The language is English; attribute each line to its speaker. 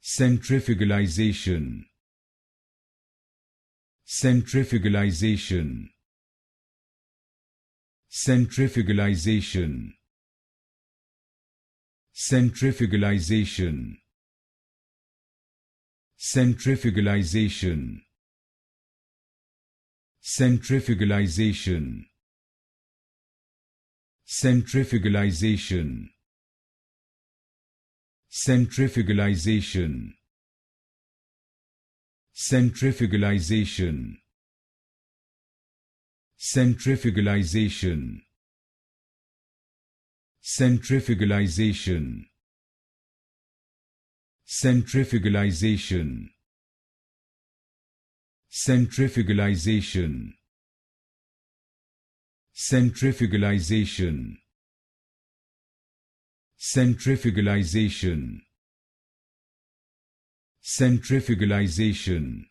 Speaker 1: Centrifugalization. Centrifugalization. Centrifugalization. Centrifugalization. Centrifugalization. Centrifugalization. Centrifugalization. Centrifugalization. Centrifugalization. Centrifugalization. Centrifugalization. Centrifugalization. Centrifugalization. Centrifugalization. Centrifugalization. Centrifugalization.